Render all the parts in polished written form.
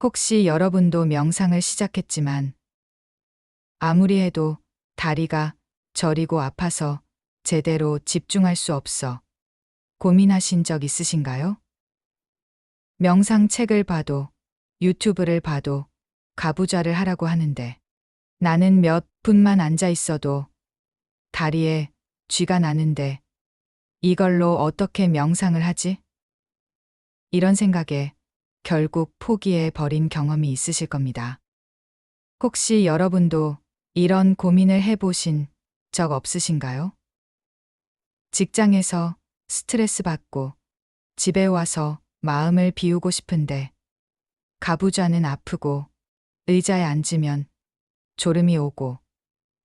혹시 여러분도 명상을 시작했지만 아무리 해도 다리가 저리고 아파서 제대로 집중할 수 없어 고민하신 적 있으신가요? 명상 책을 봐도 유튜브를 봐도 가부좌를 하라고 하는데 나는 몇 분만 앉아 있어도 다리에 쥐가 나는데 이걸로 어떻게 명상을 하지? 이런 생각에 결국 포기해 버린 경험이 있으실 겁니다. 혹시 여러분도 이런 고민을 해보신 적 없으신가요? 직장에서 스트레스 받고 집에 와서 마음을 비우고 싶은데 가부좌는 아프고 의자에 앉으면 졸음이 오고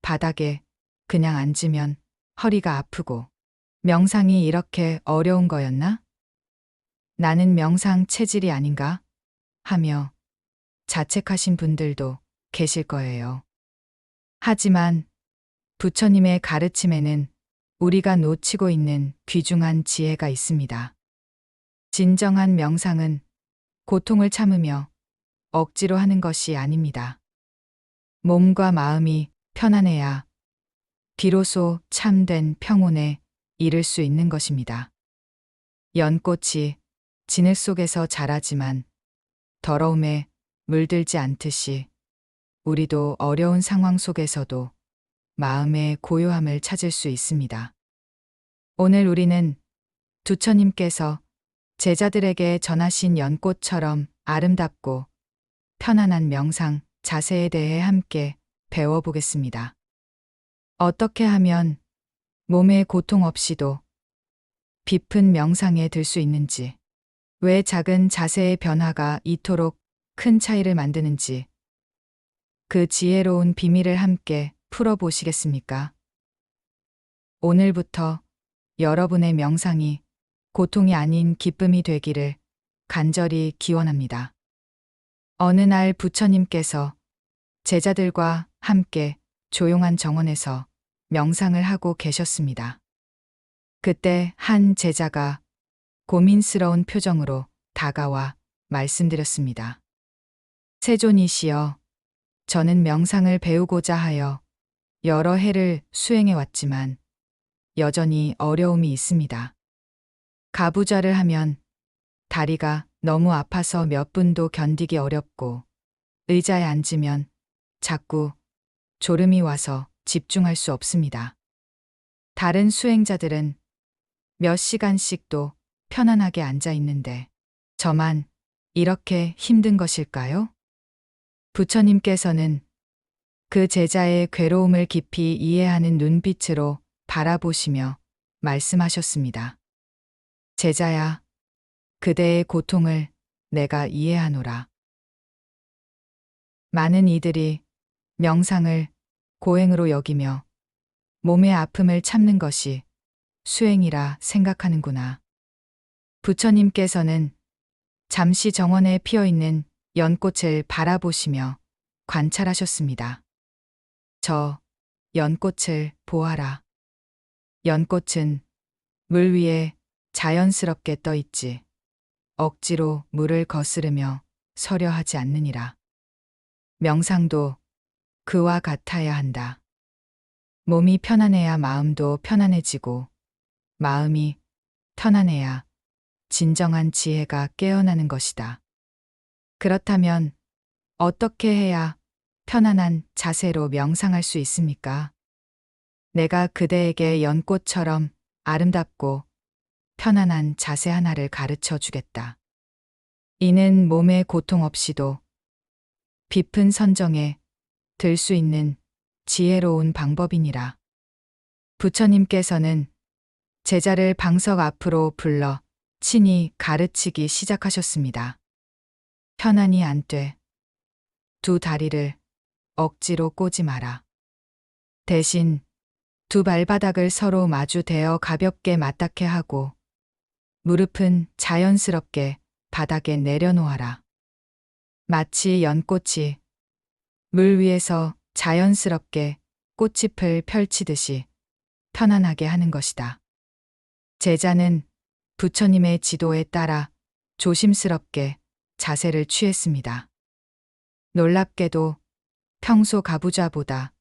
바닥에 그냥 앉으면 허리가 아프고 명상이 이렇게 어려운 거였나? 나는 명상 체질이 아닌가? 하며 자책하신 분들도 계실 거예요. 하지만 부처님의 가르침에는 우리가 놓치고 있는 귀중한 지혜가 있습니다. 진정한 명상은 고통을 참으며 억지로 하는 것이 아닙니다. 몸과 마음이 편안해야 비로소 참된 평온에 이를 수 있는 것입니다. 연꽃이 진흙 속에서 자라지만 더러움에 물들지 않듯이 우리도 어려운 상황 속에서도 마음의 고요함을 찾을 수 있습니다. 오늘 우리는 부처님께서 제자들에게 전하신 연꽃처럼 아름답고 편안한 명상 자세에 대해 함께 배워보겠습니다. 어떻게 하면 몸의 고통 없이도 깊은 명상에 들 수 있는지, 왜 작은 자세의 변화가 이토록 큰 차이를 만드는지, 그 지혜로운 비밀을 함께 풀어보시겠습니까? 오늘부터 여러분의 명상이 고통이 아닌 기쁨이 되기를 간절히 기원합니다. 어느 날 부처님께서 제자들과 함께 조용한 정원에서 명상을 하고 계셨습니다. 그때 한 제자가 고민스러운 표정으로 다가와 말씀드렸습니다. 세존이시여, 저는 명상을 배우고자 하여 여러 해를 수행해 왔지만 여전히 어려움이 있습니다. 가부좌를 하면 다리가 너무 아파서 몇 분도 견디기 어렵고 의자에 앉으면 자꾸 졸음이 와서 집중할 수 없습니다. 다른 수행자들은 몇 시간씩도 편안하게 앉아 있는데 저만 이렇게 힘든 것일까요? 부처님께서는 그 제자의 괴로움을 깊이 이해하는 눈빛으로 바라보시며 말씀하셨습니다. 제자야, 그대의 고통을 내가 이해하노라. 많은 이들이 명상을 고행으로 여기며 몸의 아픔을 참는 것이 수행이라 생각하는구나. 부처님께서는 잠시 정원에 피어있는 연꽃을 바라보시며 관찰하셨습니다. 저 연꽃을 보아라. 연꽃은 물 위에 자연스럽게 떠 있지 억지로 물을 거스르며 서려 하지 않느니라. 명상도 그와 같아야 한다. 몸이 편안해야 마음도 편안해지고 마음이 편안해야 진정한 지혜가 깨어나는 것이다. 그렇다면 어떻게 해야 편안한 자세로 명상할 수 있습니까? 내가 그대에게 연꽃처럼 아름답고 편안한 자세 하나를 가르쳐 주겠다. 이는 몸의 고통 없이도 깊은 선정에 들 수 있는 지혜로운 방법이니라. 부처님께서는 제자를 방석 앞으로 불러 친히 가르치기 시작하셨습니다. 편안히 앉되 두 다리를 억지로 꼬지 마라. 대신 두 발바닥을 서로 마주 대어 가볍게 맞닿게 하고 무릎은 자연스럽게 바닥에 내려놓아라. 마치 연꽃이 물 위에서 자연스럽게 꽃잎을 펼치듯이 편안하게 하는 것이다. 제자는 부처님의 지도에 따라 조심스럽게 자세를 취했습니다. 놀랍게도 평소 가부좌보다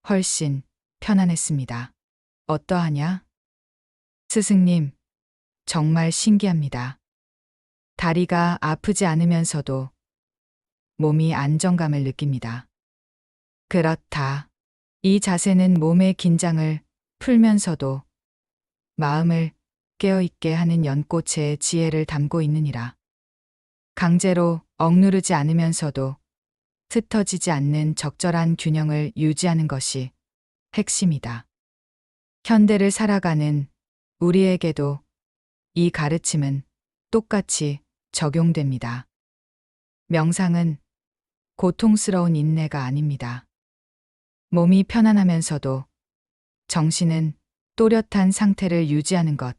훨씬 편안했습니다. 어떠하냐? 스승님, 정말 신기합니다. 다리가 아프지 않으면서도 몸이 안정감을 느낍니다. 그렇다. 이 자세는 몸의 긴장을 풀면서도 마음을 깨어있게 하는 연꽃의 지혜를 담고 있느니라. 강제로 억누르지 않으면서도 흩어지지 않는 적절한 균형을 유지하는 것이 핵심이다. 현대를 살아가는 우리에게도 이 가르침은 똑같이 적용됩니다. 명상은 고통스러운 인내가 아닙니다. 몸이 편안하면서도 정신은 또렷한 상태를 유지하는 것.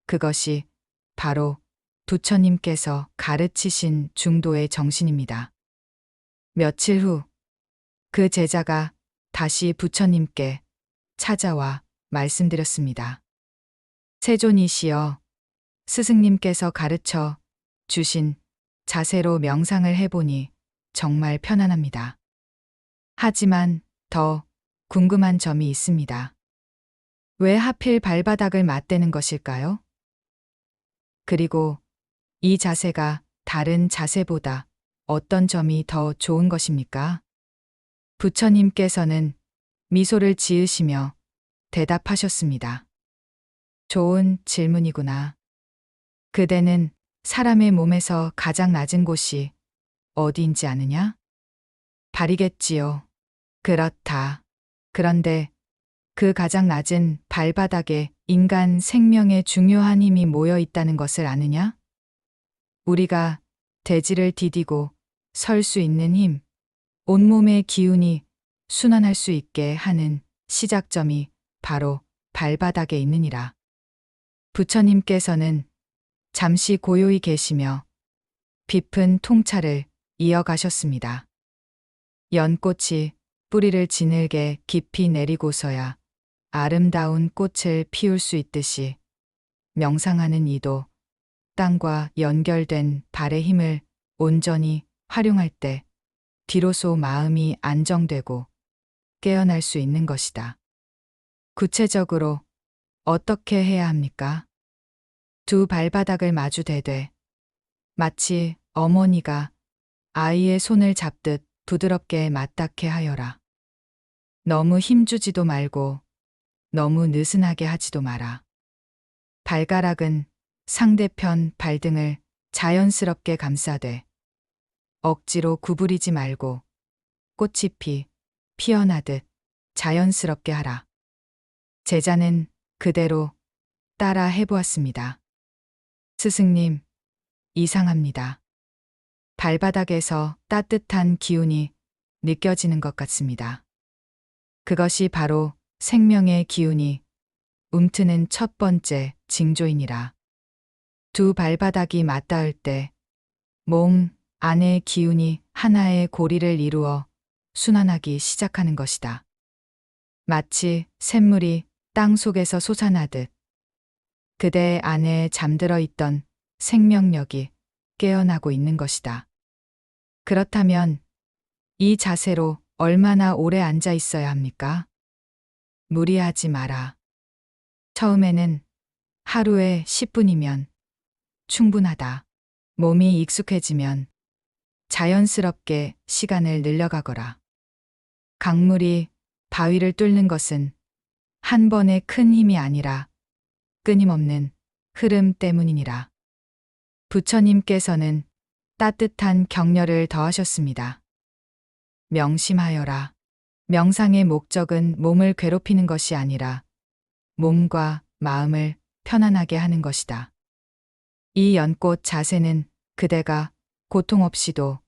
그것이 바로 부처님께서 가르치신 중도의 정신입니다. 며칠 후 그 제자가 다시 부처님께 찾아와 말씀드렸습니다. 세존이시여, 스승님께서 가르쳐 주신 자세로 명상을 해보니 정말 편안합니다. 하지만 더 궁금한 점이 있습니다. 왜 하필 발바닥을 맞대는 것일까요? 그리고 이 자세가 다른 자세보다 어떤 점이 더 좋은 것입니까? 부처님께서는 미소를 지으시며 대답하셨습니다. 좋은 질문이구나. 그대는 사람의 몸에서 가장 낮은 곳이 어디인지 아느냐? 발이겠지요. 그렇다. 그런데 그 가장 낮은 발바닥에 인간 생명의 중요한 힘이 모여 있다는 것을 아느냐? 우리가 대지를 디디고 설 수 있는 힘, 온몸의 기운이 순환할 수 있게 하는 시작점이 바로 발바닥에 있느니라. 부처님께서는 잠시 고요히 계시며 깊은 통찰을 이어가셨습니다. 연꽃이 뿌리를 지늘게 깊이 내리고서야 아름다운 꽃을 피울 수 있듯이 명상하는 이도 땅과 연결된 발의 힘을 온전히 활용할 때 비로소 마음이 안정되고 깨어날 수 있는 것이다. 구체적으로 어떻게 해야 합니까? 두 발바닥을 마주 대되 마치 어머니가 아이의 손을 잡듯 부드럽게 맞닿게 하여라. 너무 힘주지도 말고 너무 느슨하게 하지도 마라. 발가락은 상대편 발등을 자연스럽게 감싸되 억지로 구부리지 말고 꽃잎이 피어나듯 자연스럽게 하라. 제자는 그대로 따라 해보았습니다. 스승님, 이상합니다. 발바닥에서 따뜻한 기운이 느껴지는 것 같습니다. 그것이 바로 생명의 기운이 움트는 첫 번째 징조이니라. 두 발바닥이 맞닿을 때 몸 안의 기운이 하나의 고리를 이루어 순환하기 시작하는 것이다. 마치 샘물이 땅 속에서 솟아나듯 그대 안에 잠들어 있던 생명력이 깨어나고 있는 것이다. 그렇다면 이 자세로 얼마나 오래 앉아 있어야 합니까? 무리하지 마라. 처음에는 하루에 10분이면 충분하다. 몸이 익숙해지면 자연스럽게 시간을 늘려가거라. 강물이 바위를 뚫는 것은 한 번의 큰 힘이 아니라 끊임없는 흐름 때문이니라. 부처님께서는 따뜻한 격려를 더하셨습니다. 명심하여라. 명상의 목적은 몸을 괴롭히는 것이 아니라 몸과 마음을 편안하게 하는 것이다. 이 연꽃 자세는 그대가 고통 없이도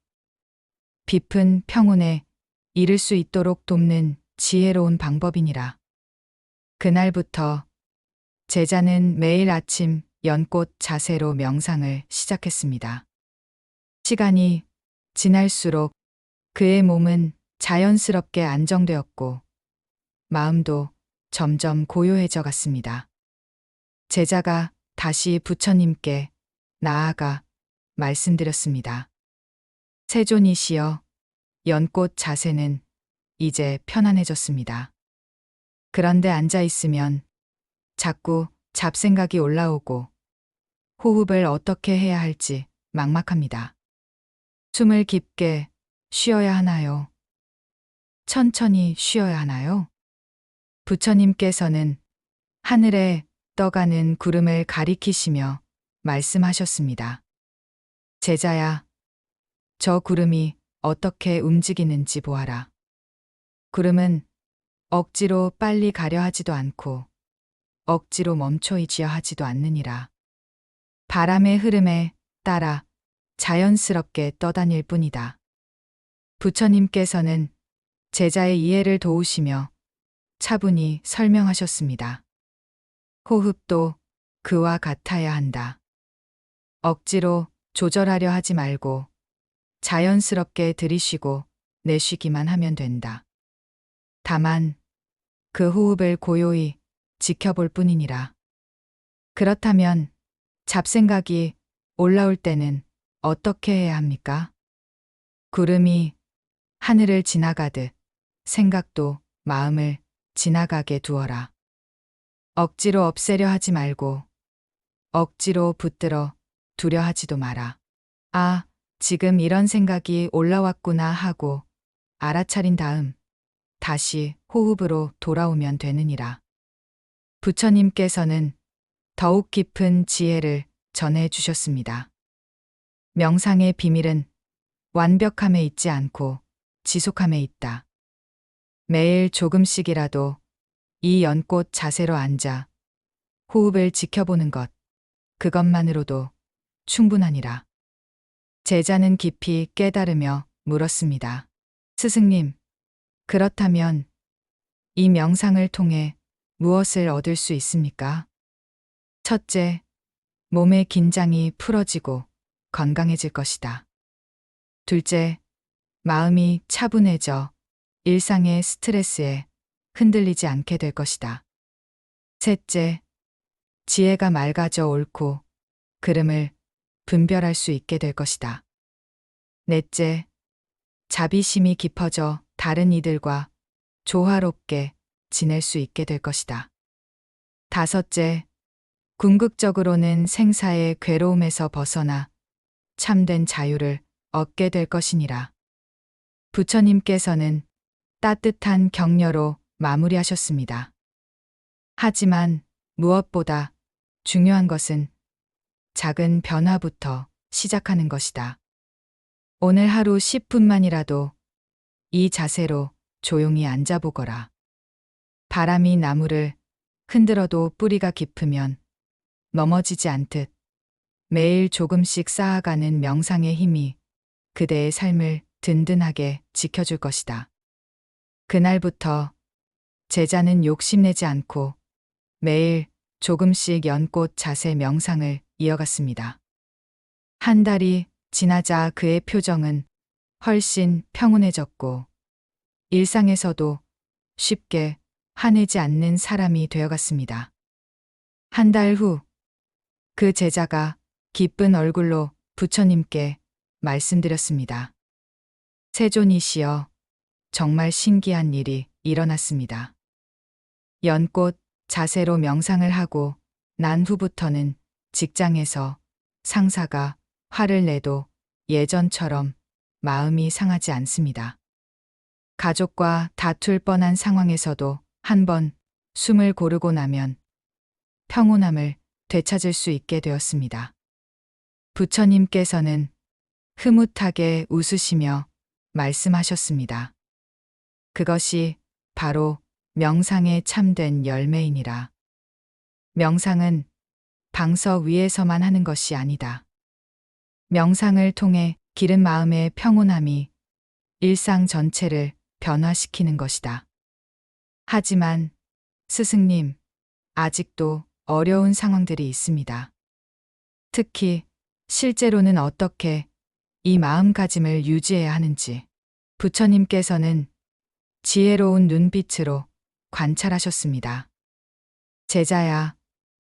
깊은 평온에 이를 수 있도록 돕는 지혜로운 방법이니라. 그날부터 제자는 매일 아침 연꽃 자세로 명상을 시작했습니다. 시간이 지날수록 그의 몸은 자연스럽게 안정되었고 마음도 점점 고요해져 갔습니다. 제자가 다시 부처님께 나아가 말씀드렸습니다. 세존이시여, 연꽃 자세는 이제 편안해졌습니다. 그런데 앉아 있으면 자꾸 잡생각이 올라오고 호흡을 어떻게 해야 할지 막막합니다. 숨을 깊게 쉬어야 하나요? 천천히 쉬어야 하나요? 부처님께서는 하늘에 떠가는 구름을 가리키시며 말씀하셨습니다. 제자야, 저 구름이 어떻게 움직이는지 보아라. 구름은 억지로 빨리 가려 하지도 않고 억지로 멈춰 있으려 하지도 않느니라. 바람의 흐름에 따라 자연스럽게 떠다닐 뿐이다. 부처님께서는 제자의 이해를 도우시며 차분히 설명하셨습니다. 호흡도 그와 같아야 한다. 억지로 조절하려 하지 말고 자연스럽게 들이쉬고 내쉬기만 하면 된다. 다만 그 호흡을 고요히 지켜볼 뿐이니라. 그렇다면 잡생각이 올라올 때는 어떻게 해야 합니까? 구름이 하늘을 지나가듯 생각도 마음을 지나가게 두어라. 억지로 없애려 하지 말고 억지로 붙들어 두려 하지도 마라. 아, 지금 이런 생각이 올라왔구나 하고 알아차린 다음 다시 호흡으로 돌아오면 되느니라. 부처님께서는 더욱 깊은 지혜를 전해 주셨습니다. 명상의 비밀은 완벽함에 있지 않고 지속함에 있다. 매일 조금씩이라도 이 연꽃 자세로 앉아 호흡을 지켜보는 것, 그것만으로도 충분하니라. 제자는 깊이 깨달으며 물었습니다. 스승님, 그렇다면 이 명상을 통해 무엇을 얻을 수 있습니까? 첫째, 몸의 긴장이 풀어지고 건강해질 것이다. 둘째, 마음이 차분해져 일상의 스트레스에 흔들리지 않게 될 것이다. 셋째, 지혜가 맑아져 옳고 그름을 분별할 수 있게 될 것이다. 넷째, 자비심이 깊어져 다른 이들과 조화롭게 지낼 수 있게 될 것이다. 다섯째, 궁극적으로는 생사의 괴로움에서 벗어나 참된 자유를 얻게 될 것이니라. 부처님께서는 따뜻한 격려로 마무리하셨습니다. 하지만 무엇보다 중요한 것은 작은 변화부터 시작하는 것이다. 오늘 하루 10분만이라도 이 자세로 조용히 앉아보거라. 바람이 나무를 흔들어도 뿌리가 깊으면 넘어지지 않듯 매일 조금씩 쌓아가는 명상의 힘이 그대의 삶을 든든하게 지켜줄 것이다. 그날부터 제자는 욕심내지 않고 매일 조금씩 연꽃 자세 명상을 이어갔습니다. 한 달이 지나자 그의 표정은 훨씬 평온해졌고 일상에서도 쉽게 화내지 않는 사람이 되어갔습니다. 한 달 후 그 제자가 기쁜 얼굴로 부처님께 말씀드렸습니다. 세존이시여, 정말 신기한 일이 일어났습니다. 연꽃 자세로 명상을 하고 난 후부터는 직장에서 상사가 화를 내도 예전처럼 마음이 상하지 않습니다. 가족과 다툴 뻔한 상황에서도 한번 숨을 고르고 나면 평온함을 되찾을 수 있게 되었습니다. 부처님께서는 흐뭇하게 웃으시며 말씀하셨습니다. 그것이 바로 명상의 참된 열매이니라. 명상은 방석 위에서만 하는 것이 아니다. 명상을 통해 기른 마음의 평온함이 일상 전체를 변화시키는 것이다. 하지만 스승님, 아직도 어려운 상황들이 있습니다. 특히 실제로는 어떻게 이 마음가짐을 유지해야 하는지 부처님께서는 지혜로운 눈빛으로 관찰하셨습니다. 제자야,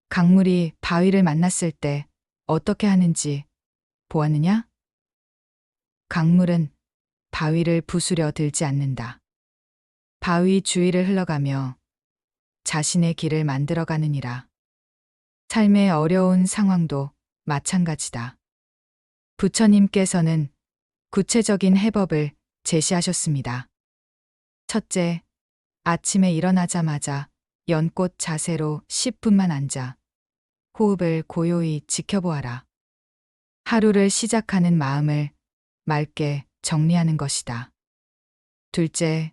강물이 바위를 만났을 때 어떻게 하는지 보았느냐? 강물은 바위를 부수려 들지 않는다. 바위 주위를 흘러가며 자신의 길을 만들어가느니라. 삶의 어려운 상황도 마찬가지다. 부처님께서는 구체적인 해법을 제시하셨습니다. 첫째, 아침에 일어나자마자 연꽃 자세로 10분만 앉아 호흡을 고요히 지켜보아라. 하루를 시작하는 마음을 맑게 정리하는 것이다. 둘째,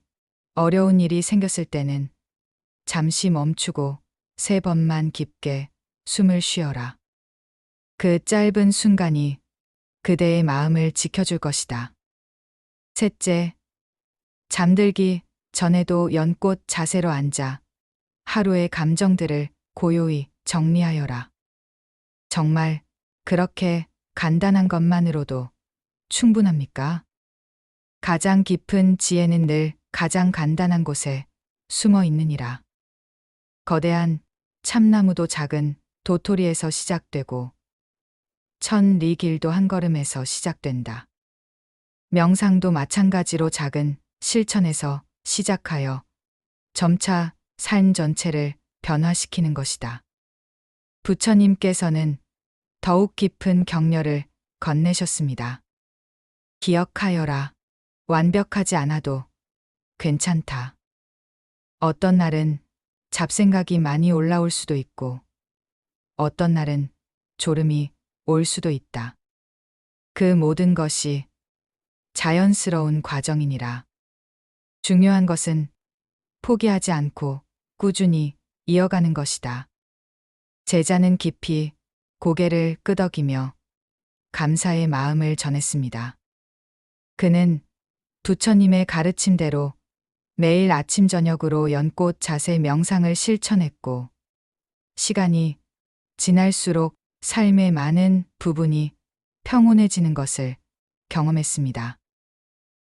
어려운 일이 생겼을 때는 잠시 멈추고 3번만 깊게 숨을 쉬어라. 그 짧은 순간이 그대의 마음을 지켜줄 것이다. 셋째, 잠들기 전에도 연꽃 자세로 앉아 하루의 감정들을 고요히 정리하여라. 정말 그렇게 간단한 것만으로도 충분합니까? 가장 깊은 지혜는 늘 가장 간단한 곳에 숨어 있느니라. 거대한 참나무도 작은 도토리에서 시작되고 천리 길도 한 걸음에서 시작된다. 명상도 마찬가지로 작은 실천에서 시작하여 점차 삶 전체를 변화시키는 것이다. 부처님께서는 더욱 깊은 격려를 건네셨습니다. 기억하여라. 완벽하지 않아도 괜찮다. 어떤 날은 잡생각이 많이 올라올 수도 있고, 어떤 날은 졸음이 올 수도 있다. 그 모든 것이 자연스러운 과정이니라. 중요한 것은 포기하지 않고 꾸준히 이어가는 것이다. 제자는 깊이 고개를 끄덕이며 감사의 마음을 전했습니다. 그는 부처님의 가르침대로 매일 아침 저녁으로 연꽃 자세 명상을 실천했고, 시간이 지날수록 삶의 많은 부분이 평온해지는 것을 경험했습니다.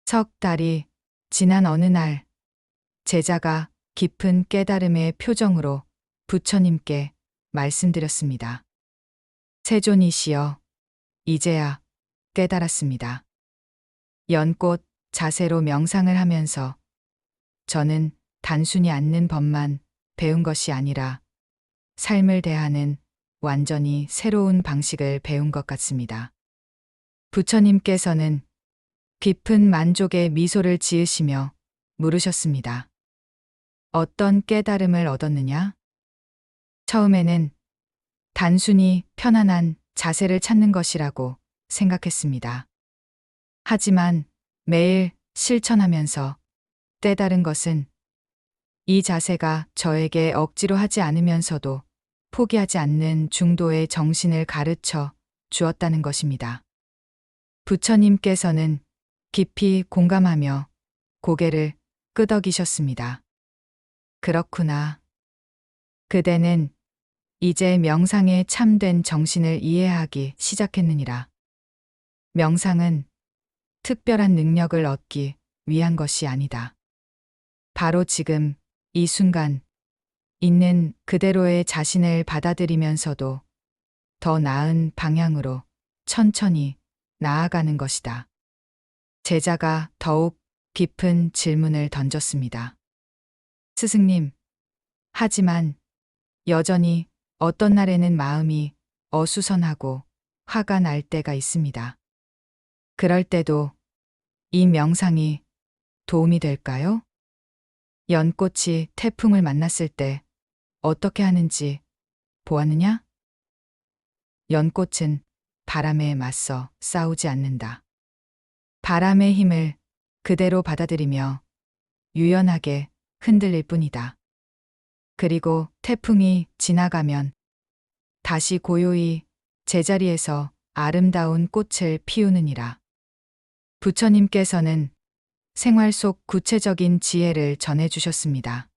석 달이 지난 어느 날, 제자가 깊은 깨달음의 표정으로 부처님께 말씀드렸습니다. 세존이시여, 이제야 깨달았습니다. 연꽃 자세로 명상을 하면서 저는 단순히 앉는 법만 배운 것이 아니라 삶을 대하는 완전히 새로운 방식을 배운 것 같습니다. 부처님께서는 깊은 만족의 미소를 지으시며 물으셨습니다. 어떤 깨달음을 얻었느냐? 처음에는 단순히 편안한 자세를 찾는 것이라고 생각했습니다. 하지만 매일 실천하면서 깨달은 것은 이 자세가 저에게 억지로 하지 않으면서도 포기하지 않는 중도의 정신을 가르쳐 주었다는 것입니다. 부처님께서는 깊이 공감하며 고개를 끄덕이셨습니다. 그렇구나. 그대는 이제 명상의 참된 정신을 이해하기 시작했느니라. 명상은 특별한 능력을 얻기 위한 것이 아니다. 바로 지금 이 순간 있는 그대로의 자신을 받아들이면서도 더 나은 방향으로 천천히 나아가는 것이다. 제자가 더욱 깊은 질문을 던졌습니다. 스승님, 하지만 여전히 어떤 날에는 마음이 어수선하고 화가 날 때가 있습니다. 그럴 때도 이 명상이 도움이 될까요? 연꽃이 태풍을 만났을 때 어떻게 하는지 보았느냐? 연꽃은 바람에 맞서 싸우지 않는다. 바람의 힘을 그대로 받아들이며 유연하게 흔들릴 뿐이다. 그리고 태풍이 지나가면 다시 고요히 제자리에서 아름다운 꽃을 피우느니라. 부처님께서는 생활 속 구체적인 지혜를 전해주셨습니다.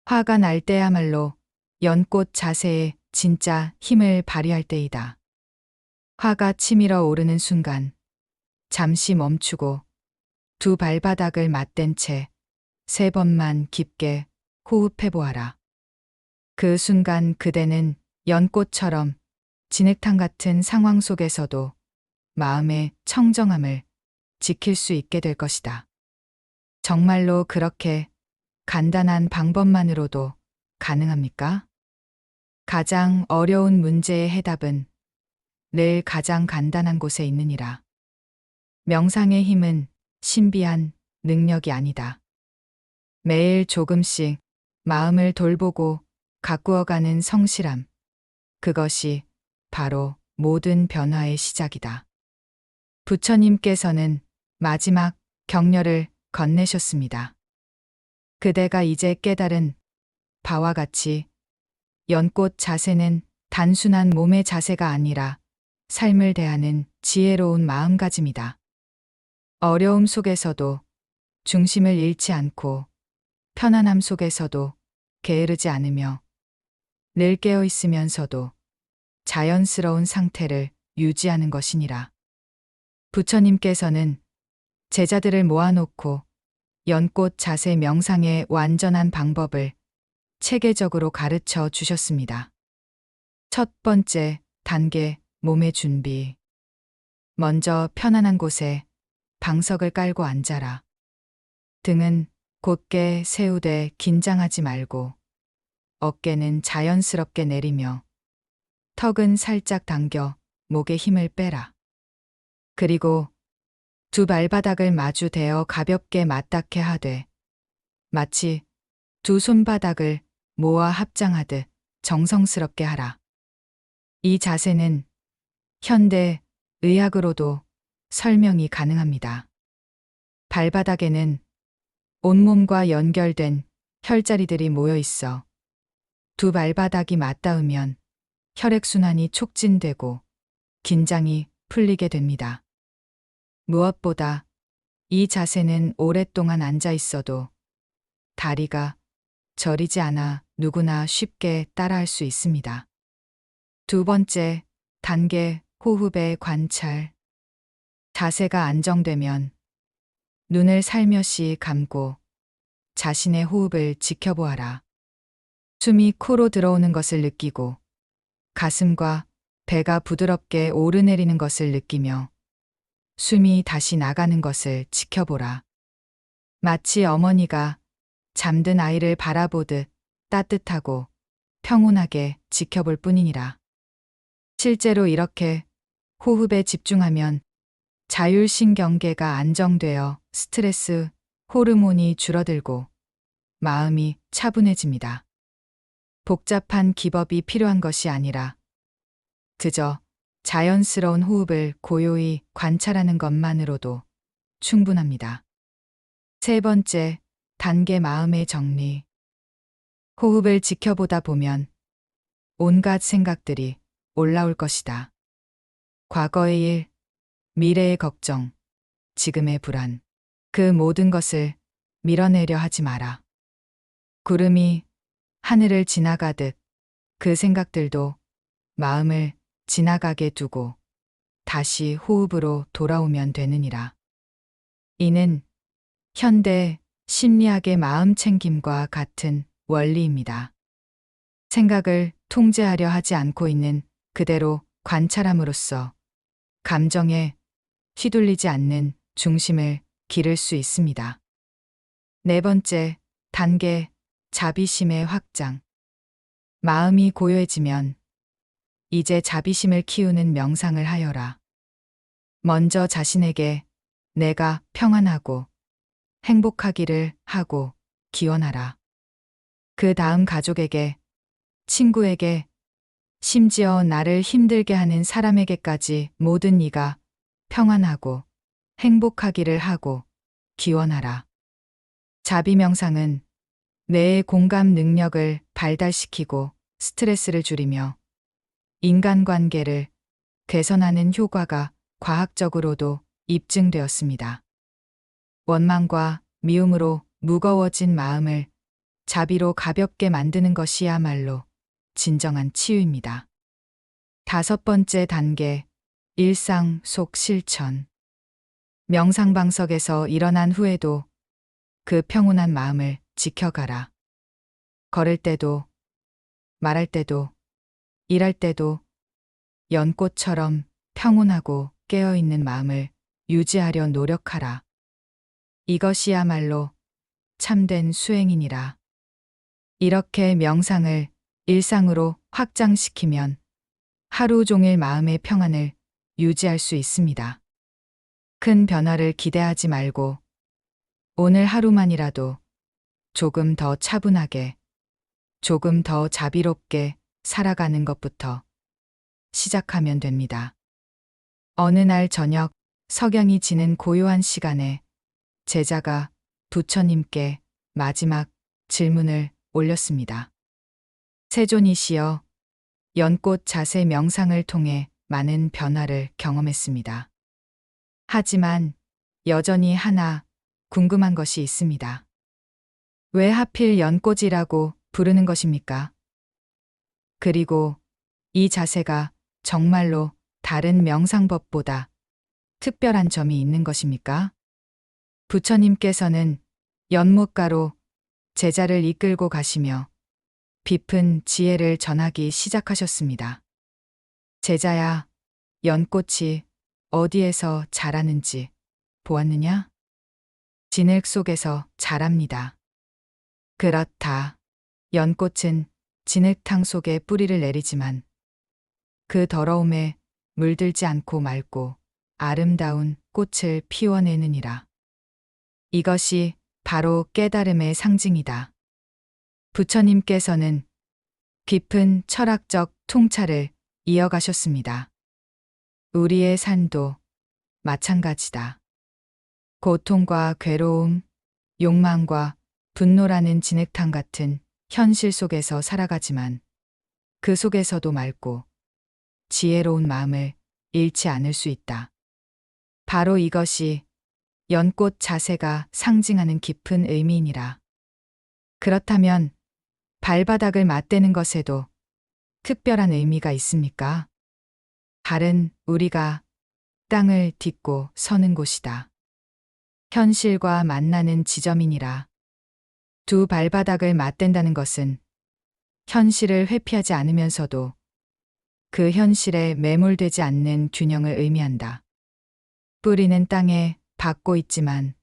화가 날 때야말로 연꽃 자세에 진짜 힘을 발휘할 때이다. 화가 치밀어 오르는 순간 잠시 멈추고 두 발바닥을 맞댄 채 3번만 깊게 호흡해 보아라. 그 순간 그대는 연꽃처럼 진흙탕 같은 상황 속에서도 마음의 청정함을 지킬 수 있게 될 것이다. 정말로 그렇게 간단한 방법만으로도 가능합니까? 가장 어려운 문제의 해답은 늘 가장 간단한 곳에 있느니라. 명상의 힘은 신비한 능력이 아니다. 매일 조금씩 마음을 돌보고 가꾸어가는 성실함. 그것이 바로 모든 변화의 시작이다. 부처님께서는 마지막 격려를 건네셨습니다. 그대가 이제 깨달은 바와 같이 연꽃 자세는 단순한 몸의 자세가 아니라 삶을 대하는 지혜로운 마음가짐이다. 어려움 속에서도 중심을 잃지 않고 편안함 속에서도 게으르지 않으며 늘 깨어 있으면서도 자연스러운 상태를 유지하는 것이니라. 부처님께서는 제자들을 모아놓고 연꽃 자세 명상의 완전한 방법을 체계적으로 가르쳐 주셨습니다. 첫 번째 단계, 몸의 준비. 먼저 편안한 곳에 방석을 깔고 앉아라. 등은 곧게 세우되 긴장하지 말고 어깨는 자연스럽게 내리며 턱은 살짝 당겨 목에 힘을 빼라. 그리고 두 발바닥을 마주 대어 가볍게 맞닿게 하되 마치 두 손바닥을 모아 합장하듯 정성스럽게 하라. 이 자세는 현대 의학으로도 설명이 가능합니다. 발바닥에는 온몸과 연결된 혈자리들이 모여 있어 두 발바닥이 맞닿으면 혈액순환이 촉진되고 긴장이 풀리게 됩니다. 무엇보다 이 자세는 오랫동안 앉아 있어도 다리가 저리지 않아 누구나 쉽게 따라할 수 있습니다. 두 번째 단계, 호흡의 관찰. 자세가 안정되면 눈을 살며시 감고 자신의 호흡을 지켜보아라. 숨이 코로 들어오는 것을 느끼고 가슴과 배가 부드럽게 오르내리는 것을 느끼며 숨이 다시 나가는 것을 지켜보라. 마치 어머니가 잠든 아이를 바라보듯 따뜻하고 평온하게 지켜볼 뿐이니라. 실제로 이렇게 호흡에 집중하면 자율신경계가 안정되어 스트레스 호르몬이 줄어들고 마음이 차분해집니다. 복잡한 기법이 필요한 것이 아니라 그저 자연스러운 호흡을 고요히 관찰하는 것만으로도 충분합니다. 세 번째 단계, 마음의 정리. 호흡을 지켜보다 보면 온갖 생각들이 올라올 것이다. 과거의 일, 미래의 걱정, 지금의 불안, 그 모든 것을 밀어내려 하지 마라. 구름이 하늘을 지나가듯 그 생각들도 마음을 지나가게 두고 다시 호흡으로 돌아오면 되느니라. 이는 현대 심리학의 마음 챙김과 같은 원리입니다. 생각을 통제하려 하지 않고 있는 그대로 관찰함으로써 감정에 휘둘리지 않는 중심을 기를 수 있습니다. 네 번째 단계, 자비심의 확장. 마음이 고요해지면 이제 자비심을 키우는 명상을 하여라. 먼저 자신에게 내가 평안하고 행복하기를 하고 기원하라. 그 다음 가족에게, 친구에게, 심지어 나를 힘들게 하는 사람에게까지 모든 이가 평안하고 행복하기를 하고 기원하라. 자비 명상은 뇌의 공감 능력을 발달시키고 스트레스를 줄이며 인간관계를 개선하는 효과가 과학적으로도 입증되었습니다. 원망과 미움으로 무거워진 마음을 자비로 가볍게 만드는 것이야말로 진정한 치유입니다. 다섯 번째 단계, 일상 속 실천. 명상방석에서 일어난 후에도 그 평온한 마음을 지켜가라. 걸을 때도, 말할 때도, 일할 때도 연꽃처럼 평온하고 깨어있는 마음을 유지하려 노력하라. 이것이야말로 참된 수행이니라. 이렇게 명상을 일상으로 확장시키면 하루 종일 마음의 평안을 유지할 수 있습니다. 큰 변화를 기대하지 말고 오늘 하루만이라도 조금 더 차분하게, 조금 더 자비롭게 살아가는 것부터 시작하면 됩니다. 어느 날 저녁 석양이 지는 고요한 시간에 제자가 부처님께 마지막 질문을 올렸습니다. 세존이시여, 연꽃 자세 명상을 통해 많은 변화를 경험했습니다. 하지만 여전히 하나 궁금한 것이 있습니다. 왜 하필 연꽃이라고 부르는 것입니까? 그리고 이 자세가 정말로 다른 명상법보다 특별한 점이 있는 것입니까? 부처님께서는 연못가로 제자를 이끌고 가시며 깊은 지혜를 전하기 시작하셨습니다. 제자야, 연꽃이 어디에서 자라는지 보았느냐? 진흙 속에서 자랍니다. 그렇다. 연꽃은 진흙탕 속에 뿌리를 내리지만 그 더러움에 물들지 않고 맑고 아름다운 꽃을 피워내느니라. 이것이 바로 깨달음의 상징이다. 부처님께서는 깊은 철학적 통찰을 이어가셨습니다. 우리의 삶도 마찬가지다. 고통과 괴로움, 욕망과 분노라는 진흙탕 같은 현실 속에서 살아가지만 그 속에서도 맑고 지혜로운 마음을 잃지 않을 수 있다. 바로 이것이 연꽃 자세가 상징하는 깊은 의미이니라. 그렇다면 발바닥을 맞대는 것에도 특별한 의미가 있습니까? 발은 우리가 땅을 딛고 서는 곳이다. 현실과 만나는 지점이니라. 두 발바닥을 맞댄다는 것은 현실을 회피하지 않으면서도 그 현실에 매몰되지 않는 균형을 의미한다. 뿌리는 땅에 박고 있지만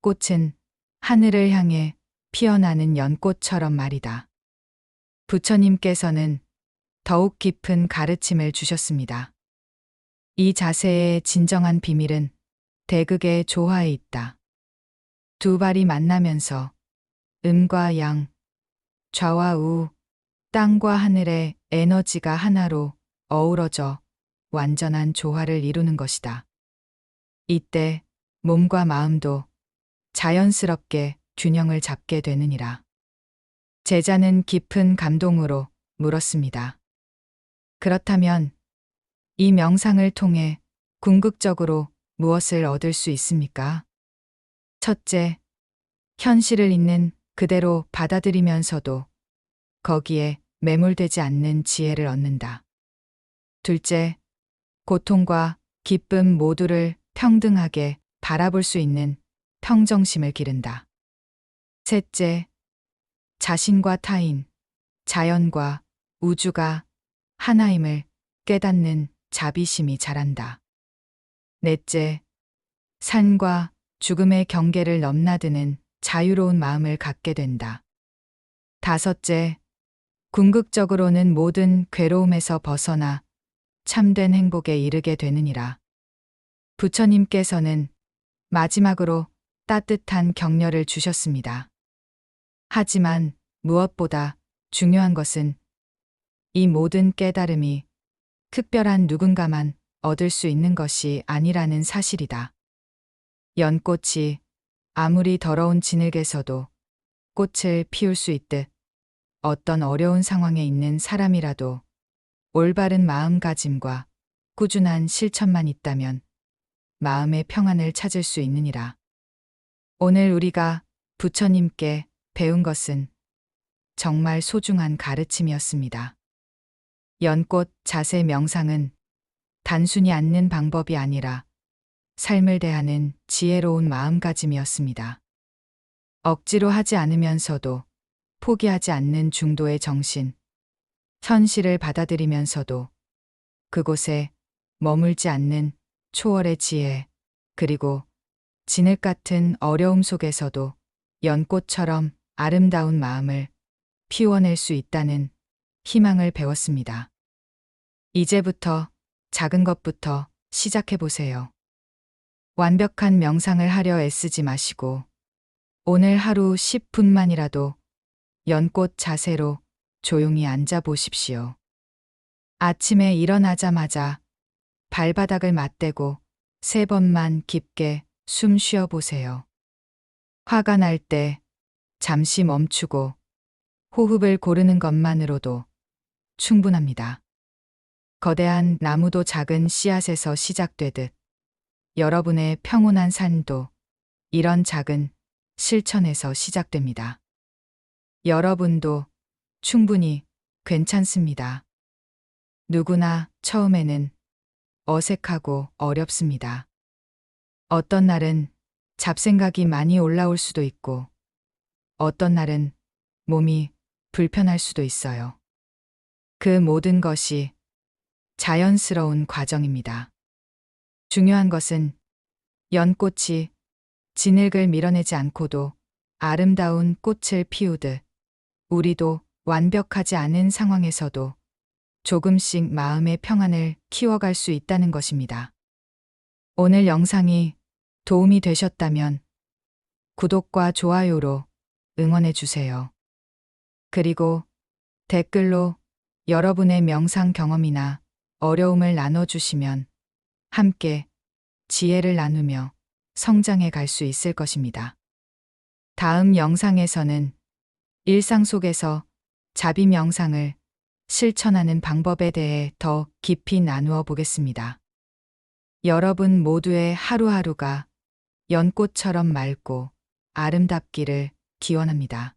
꽃은 하늘을 향해 피어나는 연꽃처럼 말이다. 부처님께서는 더욱 깊은 가르침을 주셨습니다. 이 자세의 진정한 비밀은 대극의 조화에 있다. 두 발이 만나면서 음과 양, 좌와 우, 땅과 하늘의 에너지가 하나로 어우러져 완전한 조화를 이루는 것이다. 이때 몸과 마음도 자연스럽게 균형을 잡게 되느니라. 제자는 깊은 감동으로 물었습니다. 그렇다면 이 명상을 통해 궁극적으로 무엇을 얻을 수 있습니까? 첫째, 현실을 있는 그대로 받아들이면서도 거기에 매몰되지 않는 지혜를 얻는다. 둘째, 고통과 기쁨 모두를 평등하게 바라볼 수 있는 평정심을 기른다. 셋째, 자신과 타인, 자연과 우주가 하나임을 깨닫는 자비심이 자란다. 넷째, 삶과 죽음의 경계를 넘나드는 자유로운 마음을 갖게 된다. 다섯째, 궁극적으로는 모든 괴로움에서 벗어나 참된 행복에 이르게 되느니라. 부처님께서는 마지막으로 따뜻한 격려를 주셨습니다. 하지만 무엇보다 중요한 것은 이 모든 깨달음이 특별한 누군가만 얻을 수 있는 것이 아니라는 사실이다. 연꽃이 아무리 더러운 진흙에서도 꽃을 피울 수 있듯 어떤 어려운 상황에 있는 사람이라도 올바른 마음가짐과 꾸준한 실천만 있다면 마음의 평안을 찾을 수 있느니라. 오늘 우리가 부처님께 배운 것은 정말 소중한 가르침이었습니다. 연꽃 자세 명상은 단순히 앉는 방법이 아니라 삶을 대하는 지혜로운 마음가짐이었습니다. 억지로 하지 않으면서도 포기하지 않는 중도의 정신, 현실을 받아들이면서도 그곳에 머물지 않는 초월의 지혜, 그리고 진흙 같은 어려움 속에서도 연꽃처럼 아름다운 마음을 피워낼 수 있다는 희망을 배웠습니다. 이제부터 작은 것부터 시작해 보세요. 완벽한 명상을 하려 애쓰지 마시고 오늘 하루 10분만이라도 연꽃 자세로 조용히 앉아 보십시오. 아침에 일어나자마자 발바닥을 맞대고 3번만 깊게 숨 쉬어 보세요. 화가 날 때 잠시 멈추고 호흡을 고르는 것만으로도 충분합니다. 거대한 나무도 작은 씨앗에서 시작되듯 여러분의 평온한 삶도 이런 작은 실천에서 시작됩니다. 여러분도 충분히 괜찮습니다. 누구나 처음에는 어색하고 어렵습니다. 어떤 날은 잡생각이 많이 올라올 수도 있고, 어떤 날은 몸이 불편할 수도 있어요. 그 모든 것이 자연스러운 과정입니다. 중요한 것은 연꽃이 진흙을 밀어내지 않고도 아름다운 꽃을 피우듯 우리도 완벽하지 않은 상황에서도 조금씩 마음의 평안을 키워갈 수 있다는 것입니다. 오늘 영상이 도움이 되셨다면 구독과 좋아요로 응원해 주세요. 그리고 댓글로 여러분의 명상 경험이나 어려움을 나눠주시면 함께 지혜를 나누며 성장해 갈 수 있을 것입니다. 다음 영상에서는 일상 속에서 자비 명상을 실천하는 방법에 대해 더 깊이 나누어 보겠습니다. 여러분 모두의 하루하루가 연꽃처럼 맑고 아름답기를 기원합니다.